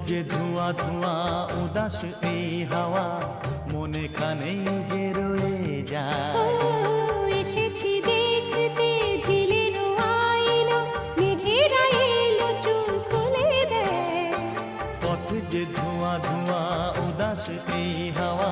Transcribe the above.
যে ধোঁয়া ধোঁয়া উদাস এই হাওয়া মনে খানেই যে রয়ে যায়। এসেছি দেখতে ঝিলের আয়না, মেঘেরা এলো চুল খুলে দেয়। পথ যে ধোঁয়া ধোঁয়া উদাস এই হাওয়া